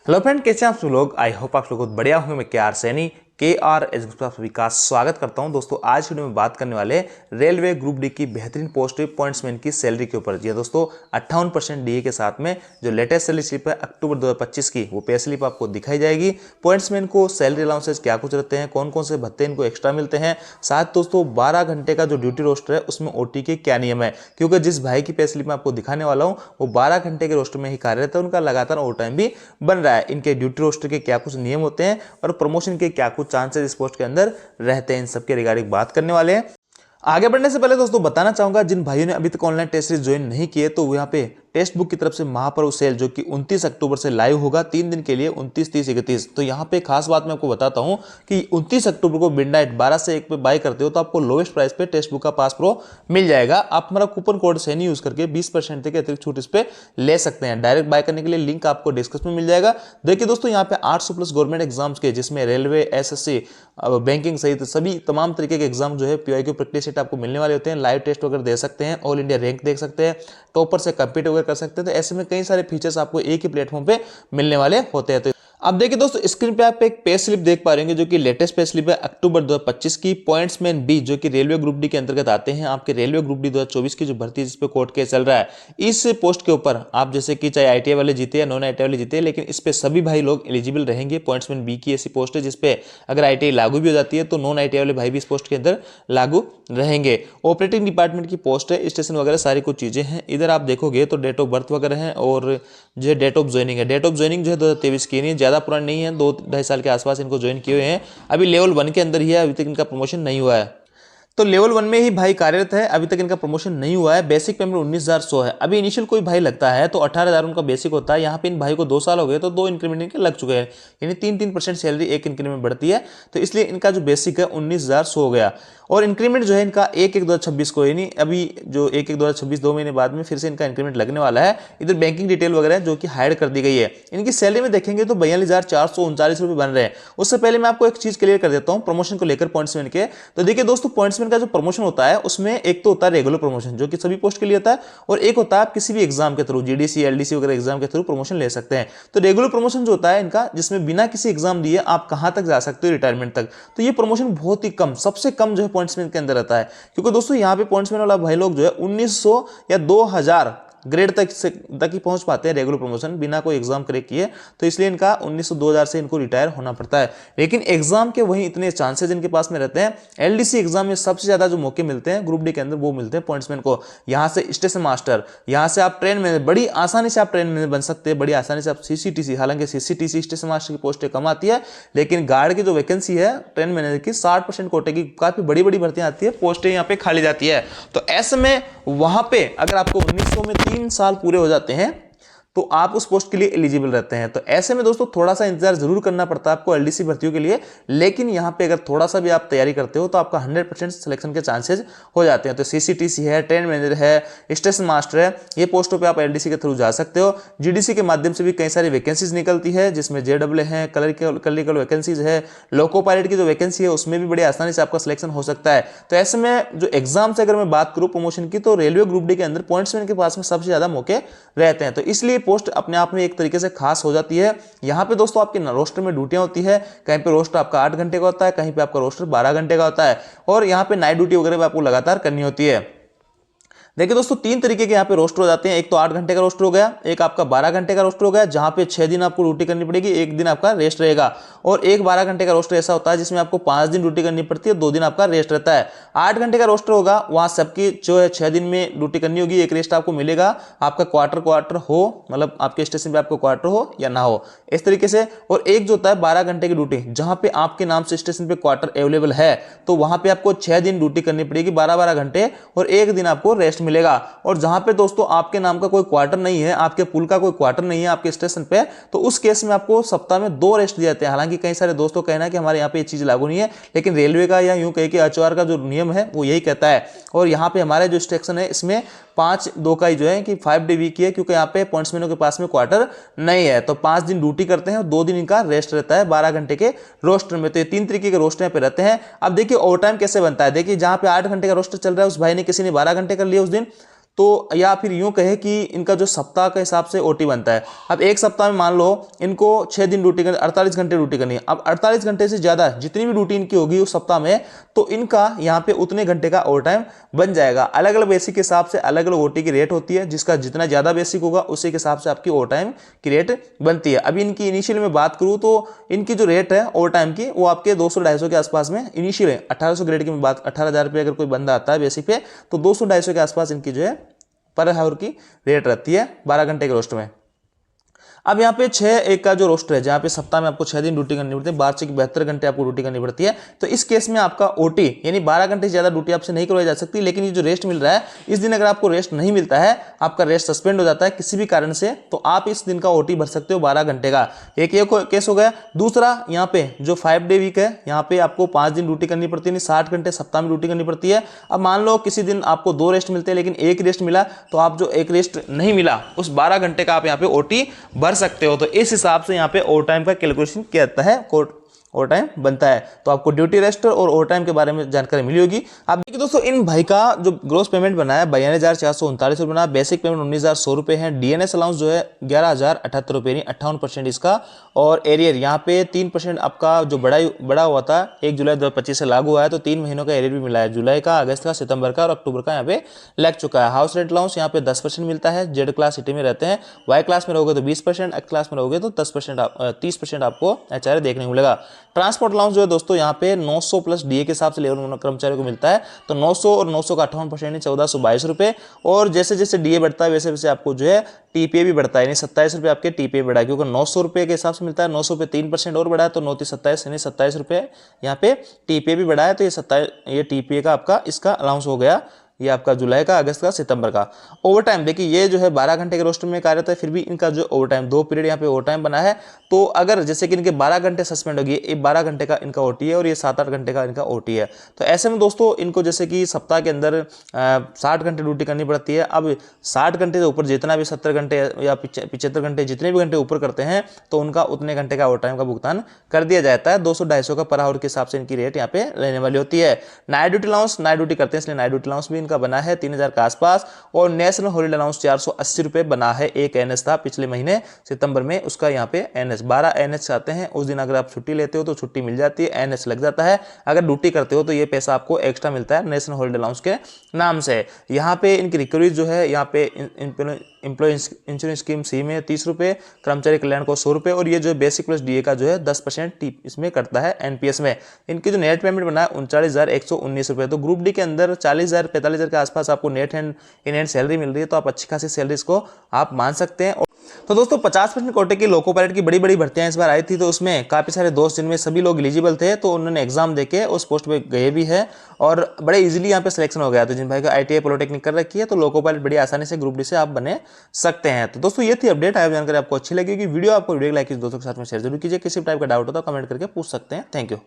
Hello friend, कैसे हैं आप सब लोग। आई होप आप लोग बहुत बढ़िया होंगे। मैं KR सैनी KR एजुकेशन आप सभी का स्वागत करता हूं। दोस्तों आज वीडियो में बात करने वाले रेलवे ग्रुप डी की बेहतरीन पोस्ट पॉइंट्समैन की सैलरी के ऊपर। जी दोस्तों 58% डीए के साथ में जो लेटेस्ट सैलरी स्लिप है अक्टूबर 2025 की, वो पे स्लिप आपको दिखाई जाएगी। पॉइंट्समैन को सैलरी अलाउंसेस क्या कुछ रहते हैं, कौन कौन से भत्ते इनको एक्स्ट्रा मिलते हैं, साथ दोस्तों 12 घंटे का जो ड्यूटी रोस्टर है उसमें ओटी के क्या नियम है, क्योंकि जिस भाई की पे स्लिप मैं आपको दिखाने वाला हूँ वो 12 घंटे के रोस्टर में ही कार्यरत है। उनका लगातार ओवर टाइम भी बन रहा है। इनके ड्यूटी रोस्टर के क्या कुछ नियम होते हैं और प्रमोशन के क्या कुछ चांसेस इस पोस्ट के अंदर रहते हैं, इन सबके रिगार्डिंग बात करने वाले हैं। आगे बढ़ने से पहले दोस्तों बताना चाहूंगा, जिन भाइयों ने अभी तक ऑनलाइन टेस्ट सीरीज ज्वाइन नहीं किए तो यहाँ पे टेक्स्ट बुक की तरफ से महापर्व सेल जो कि 29 अक्टूबर से लाइव होगा 3 दिन के लिए, 29, 30, 31। तो यहाँ पे खास बात मैं आपको बताता हूँ कि 29 अक्टूबर को मिडनाइट 12 से 1 पे बाय करते हो तो आपको लोवेस्ट प्राइस पे टेक्स्ट बुक का पास प्रो मिल जाएगा। आप हमारा कूपन कोड सैनी यूज करके 20% तक अतिरिक्त छूट इस पे ले सकते हैं। डायरेक्ट बाय करने के लिए लिंक आपको डिस्क्रिप्शन में मिल जाएगा। देखिए दोस्तों यहाँ पे 800 प्लस गवर्नमेंट एग्जाम्स के, जिसमें रेलवे, एसएससी, बैंकिंग सहित सभी तमाम तरीके के एग्जाम जो है पीवाईक्यू प्रैक्टिस सेट आपको मिलने वाले होते हैं। लाइव टेस्ट वगैरह दे सकते हैं, ऑल इंडिया रैंक देख सकते हैं, टॉपर से कम्पीट वगैरह कर सकते हैं। तो ऐसे में कई सारे फीचर्स आपको एक ही प्लेटफॉर्म पे मिलने वाले होते हैं। तो अब देखिए दोस्तों स्क्रीन पे आप एक पे स्लिप देख पा रहे हैं जो कि लेटेस्ट पे स्लिप है अक्टूबर 2025 की। पॉइंट्समैन बी जो कि रेलवे ग्रुप डी के अंतर्गत आते हैं। आपके रेलवे ग्रुप डी 2024 की जो भर्ती जिस पे कोर्ट केस चल रहा है, इस पोस्ट के ऊपर आप जैसे कि चाहे आईटीआई वाले जीते या नॉन आईटीआई वाले जीते, लेकिन इस पे सभी भाई लोग एलिजिबल रहेंगे। पॉइंट्समैन बी की ऐसी पोस्ट है जिसपे अगर आईटीआई लागू भी हो जाती है तो नॉन आईटीआई वाले भाई भी इस पोस्ट के अंदर लागू रहेंगे। ऑपरेटिंग डिपार्टमेंट की पोस्ट है, स्टेशन वगैरह सारी कुछ चीजें हैं। इधर आप देखोगे तो डेट ऑफ बर्थ वगैरह है और जो डेट ऑफ ज्वाइनिंग है, डेट ऑफ ज्वाइनिंग जो है 2023 की नहीं, ज्यादा पुरानी नहीं है, 2-2.5 साल के आसपास इनको ज्वाइन किए हुए हैं। अभी लेवल 1 के अंदर ही है, अभी तक इनका प्रमोशन नहीं हुआ है। तो लेवल 1 में ही भाई कार्यरत है, अभी तक इनका प्रमोशन नहीं हुआ है। बेसिक पेमेंट 19,100 है। अभी इनिशियल कोई भाई लगता है तो 18,000 उनका बेसिक होता है। यहाँ पे इन भाई को 2 साल हो गए तो 2 इंक्रीमेंट इनके लग चुके हैं, यानी 3-3% सैलरी एक इंक्रीमेंट बढ़ती है। तो इसलिए इनका जो बेसिक है 19,100 हो गया। और इंक्रीमेंट जो है इनका 1/1/2026 को, यानी अभी जो 1/1/2026 2 महीने बाद में फिर से इनका इंक्रीमेंट लगने वाला है। इधर बैंकिंग डिटेल वगैरह जो कि हाइड कर दी गई है। इनकी सैलरी में देखेंगे तो 42,439 रुपये बन रहे हैं। उससे पहले मैं आपको एक चीज क्लियर कर देता हूँ प्रमोशन को लेकर पॉइंट्समैन के। तो देखिए दोस्तों पॉइंट्समैन का जो प्रमोशन होता है उसमें एक तो होता है रेगुलर प्रमोशन जो कि सभी पोस्ट के लिए होता है, और एक होता है आप किसी भी एग्जाम के थ्रू, जीडीसी, एलडीसी वगैरह एग्जाम के थ्रू प्रमोशन ले सकते हैं। तो रेगुलर प्रमोशन जो होता है इनका, जिसमें बिना किसी एग्जाम दिए आप कहां तक जा सकते हो, रिटायरमेंट तक। तो ये प्रमोशन बहुत ही कम, सबसे कम जो है पॉइंट्समैन के अंदर रहता है। क्योंकि दोस्तों यहाँ पे पॉइंट्समैन वाला भाई लोग जो है 1900 या 2000 ग्रेड तक ही पहुंच पाते हैं रेगुलर प्रमोशन बिना कोई एग्जाम क्रैक किए। तो इसलिए इनका 1900 2000 से इनको रिटायर होना पड़ता है। लेकिन एग्जाम के वही इतने चांसेस इनके पास में रहते हैं। एलडीसी एग्जाम में सबसे ज्यादा जो मौके मिलते हैं ग्रुप डी के अंदर वो मिलते हैं पॉइंट्समैन को। यहां से स्टेशन मास्टर, यहां से आप ट्रेन मैनेजर, बड़ी आसानी से आप ट्रेन मैनेजर बन सकते हैं, बड़ी आसानी से आप सीसीटीसी, हालांकि सीसीटीसी स्टेशन मास्टर की पोस्टें कम आती है, लेकिन गार्ड की जो वैकेंसी है ट्रेन मैनेजर की 60% कोटे की काफी बड़ी बड़ी भर्तियां आती है, पोस्टें यहाँ पे खाली जाती है। तो ऐसे में वहां पे अगर आपको 1900 में 3 साल पूरे हो जाते हैं तो आप उस पोस्ट के लिए एलिजिबल रहते हैं। तो ऐसे में दोस्तों थोड़ा सा इंतजार जरूर करना पड़ता है आपको एलडीसी भर्तियों के लिए, लेकिन यहां पे अगर थोड़ा सा भी आप तैयारी करते हो तो आपका 100% सिलेक्शन के चांसेस हो जाते हैं। तो सीसीटीसी है, ट्रेन मैनेजर है, स्टेशन मास्टर है, ये पोस्टों पे आप एलडीसी के थ्रू जा सकते हो। जीडीसी के माध्यम से भी कई सारी वैकेंसीज निकलती है, जिसमें जेडब्ल्यू है, क्लरिकल वैकेंसीज है, लोको पायलट की जो वैकेंसी है उसमें भी बड़ी आसानी से आपका सिलेक्शन हो सकता है। तो ऐसे में जो एग्जाम से अगर मैं बात करूं प्रमोशन की, तो रेलवे ग्रुप डी के अंदर पॉइंट्समैन के पास में सबसे ज्यादा मौके रहते हैं। तो इसलिए पोस्ट अपने आप में एक तरीके से खास हो जाती है। यहां पे दोस्तों आपके रोस्टर में ड्यूटियां होती है, कहीं पे रोस्टर आपका 8 घंटे का होता है, कहीं पे आपका रोस्टर 12 घंटे का होता है, और यहां पे नाइट ड्यूटी वगैरह भी आपको लगातार करनी होती है। देखिए दोस्तों 3 तरीके के यहाँ पे रोस्टर हो जाते हैं। एक तो 8 घंटे का रोस्टर हो गया, एक आपका 12 घंटे का रोस्टर हो गया, जहां पे 6 दिन आपको ड्यूटी करनी पड़ेगी, 1 दिन आपका रेस्ट रहेगा। और एक 12 घंटे का रोस्टर ऐसा होता है जिसमें आपको 5 दिन ड्यूटी करनी पड़ती है, 2 दिन आपका रेस्ट रहता है। 8 घंटे का रोस्टर होगा, वहां सबकी जो है 6 दिन में ड्यूटी करनी होगी, एक रेस्ट आपको मिलेगा। आपका क्वार्टर हो, मतलब आपके स्टेशन पे आपको क्वार्टर हो या ना हो, इस तरीके से। और एक जो होता है 12 घंटे की ड्यूटी, जहां पे आपके नाम से स्टेशन पे क्वार्टर अवेलेबल है, तो वहां पे आपको 6 दिन ड्यूटी करनी पड़ेगी, 12-12 घंटे, और 1 दिन आपको रेस्ट मिलेगा। और जहां पे दोस्तों आपके नाम का कोई क्वार्टर नहीं है, आपके पुल का कोई क्वार्टर नहीं है आपके स्टेशन पे, तो उस केस में आपको सप्ताह में 2 रेस्ट दिए जाते हैं। हालांकि कई सारे दोस्तों कहना है कि हमारे यहाँ पे ये चीज लागू नहीं है, लेकिन रेलवे का या यूं कहे कि एचओआर का जो नियम है वो यही कहता है। और यहाँ पे हमारे जो स्टेशन है इसमें 5-2 का ही जो है कि 5 डे वीक की है, क्योंकि यहाँ पे पॉइंट्समैनों के पास में क्वार्टर नहीं है। तो 5 दिन ड्यूटी करते हैं और 2 दिन इनका रेस्ट रहता है 12 घंटे के रोस्टर में। तो ये 3 तरीके के रोस्टर पे रहते हैं। अब देखिए ओवर टाइम कैसे बनता है। देखिए जहां पे 8 घंटे का रोस्टर चल रहा है, उस भाई ने किसी ने 12 घंटे कर लिया उस दिन, तो या फिर यूं कहे कि इनका जो सप्ताह के हिसाब से ओटी बनता है। अब एक सप्ताह में मान लो इनको 6 दिन ड्यूटी करनी, 48 घंटे ड्यूटी करनी है। अब 48 घंटे से ज़्यादा जितनी भी ड्यूटी इनकी होगी उस सप्ताह में, तो इनका यहाँ पे उतने घंटे का ओवर टाइम बन जाएगा। अलग अलग बेसिक के हिसाब से अलग अलग ओटी की रेट होती है, जिसका जितना ज़्यादा बेसिक होगा उसी के हिसाब से आपकी ओवर टाइम की रेट बनती है। अभी इनकी इनिशियल में बात करूँ तो इनकी जो रेट है ओवर टाइम की वो आपके 200-250 के आसपास में इनिशियल है। 1800 ग्रेड की बात, 18,000 रुपये अगर कोई बंदा आता है बेसिक पे, तो 200-250 के आसपास इनकी जो है पर आवर की रेट रहती है 12 घंटे के रोस्टर में। अब यहाँ पे 6-1 का जो रोस्टर है, जहाँ पे सप्ताह में आपको 6 दिन ड्यूटी करनी पड़ती है, 12 से 72 घंटे आपको ड्यूटी करनी पड़ती है। तो इस केस में आपका ओटी यानी 12 घंटे से ज़्यादा ड्यूटी आपसे नहीं करवाई जा सकती। लेकिन ये जो रेस्ट मिल रहा है, इस दिन अगर आपको रेस्ट नहीं मिलता है, आपका रेस्ट सस्पेंड हो जाता है किसी भी कारण से, तो आप इस दिन का ओटी भर सकते हो 12 घंटे का। एक ये केस हो गया। दूसरा, यहाँ पे जो 5 डे वीक है, यहाँ पे आपको 5 दिन ड्यूटी करनी पड़ती है, 60 घंटे सप्ताह में ड्यूटी करनी पड़ती है। अब मान लो किसी दिन आपको 2 रेस्ट मिलते हैं लेकिन एक रेस्ट मिला, तो आप जो एक रेस्ट नहीं मिला उस 12 घंटे का आप यहाँ पे ओटी भर सकते हो। तो इस हिसाब से यहाँ पे ओवर टाइम का कैलकुलेशन किया जाता है, ओवर टाइम बनता है। तो आपको ड्यूटी रेस्टर और ओवर टाइम के बारे में जानकारी मिली होगी। आप देखिए दोस्तों, इन भाई का जो ग्रोस पेमेंट बना है 92,439 रुपये बना, बेसिक पेमेंट 19,100 रुपये है। डीएनएस अलाउंस जो है 11,078 रुपये, 58% इसका। और एरियर यहाँ पे 3% आपका जो बड़ा हुआ था 1 जुलाई 2025 से लागू हुआ है, तो 3 महीनों का एरियर भी मिला है, जुलाई का, अगस्त का, सितंबर का और अक्टूबर का यहाँ पे लग चुका है। हाउस रेंट अलाउंस यहाँ पे 10% मिलता है। जेड क्लास सिटी में रहते हैं, वाई क्लास में रहोगे तो 20%, एक्स क्लास में रहोगे तो 30% आपको एचआरए देखने को मिलेगा। ट्रांसपोर्ट अलाउंस जो है दोस्तों यहाँ पे 900 प्लस डीए के हिसाब से लेबर कर्मचारियों को मिलता है, तो 900 और 900 का 58% 1422 रुपये। और जैसे जैसे डीए बढ़ता है वैसे वैसे आपको जो है टीपीए भी बढ़ता है, यानी 27 रुपये आपके टीपीए बढ़ा है, क्योंकि 900 रुपये के हिसाब से मिलता है, 900 पे 3% और बढ़ा है, तो 9-27 यानी 27 रुपये यहाँ पे टीपीए भी बढ़ा है। तो ये टीपीए का आपका इसका अलाउंस हो गया, ये आपका जुलाई का, अगस्त का, सितंबर का। ओवर टाइम देखिए, ये जो है 12 घंटे के रोस्टर में कार्यरत है, फिर भी इनका जो ओवर टाइम 2 पीरियड यहाँ पे ओवर टाइम बना है। तो अगर जैसे कि इनके 12 घंटे सस्पेंड होगी, ये 12 घंटे का इनका ओटी है और ये 7-8 घंटे का इनका ओटी है। तो ऐसे में दोस्तों इनको जैसे कि सप्ताह के अंदर 60 घंटे ड्यूटी करनी पड़ती है। अब 60 घंटे से ऊपर जितना भी 70 घंटे या 75 घंटे जितने भी घंटे ऊपर करते हैं, तो उनका उतने घंटे का ओवर टाइम का भुगतान कर दिया जाता है। 200-250 का पर आवर के हिसाब से इनकी रेट यहाँ पे लेने वाली होती है। Night duty allowance, night duty करते हैं इसलिए नाइट ड्यूटी अलाउंस भी इनका बना है 3000 के आसपास। और नेशनल हॉलीडे अलाउंस 480 रुपये बना है। एक एनएस था पिछले महीने सितंबर में, उसका यहाँ पे एनएस 12 एनएस आते हैं। उस दिन अगर आप छुट्टी लेते हो तो छुट्टी मिल जाती है, एनएस लग जाता है। अगर ड्यूटी करते हो तो ये पैसा आपको एक्स्ट्रा मिलता है नेशनल हॉलीडे अलाउंस के नाम से। यहाँ पे इनकी रिकवरीज जो है, यहाँ पे एम्प्लॉय इंश्योरेंस स्कीम सी में 30 रुपये, कर्मचारी कल्याण को 100 रुपये, और ये जो बेसिक प्लस डीए का जो है 10% इसमें करता है एनपीएस में। इनकी जो नेट पेमेंट बना है 39,119 रुपये। तो ग्रुप डी के अंदर 40,000-45,000 के आसपास आपको net hand in hand salary मिल रही है, तो आप अच्छी खासी सैलरी इसको आप मान सकते हैं। तो दोस्तों 50% कोटे की लोको पायलट की बड़ी बड़ी भर्तियां इस बार आई थी, तो उसमें काफ़ी सारे दोस्त जिनमें सभी लोग एलिजिबल थे, तो उन्होंने एग्जाम देके उस पोस्ट पे गए भी है और बड़े इजीली यहाँ पे सिलेक्शन हो गया। तो जिन भाई का आईटीआई पॉलिटेक्निक कर रखी है, तो लोको पायलट बड़ी आसानी से ग्रुप डी से आप बने सकते हैं। तो दोस्तों ये थी अपडेट। आया जानकारी आपको अच्छी लगेगी, वीडियो आपको लाइक दोस्तों के साथ में शेयर जरूर कीजिए। किसी टाइप का डाउट हो तो कमेंट करके पूछ सकते हैं। Thank you.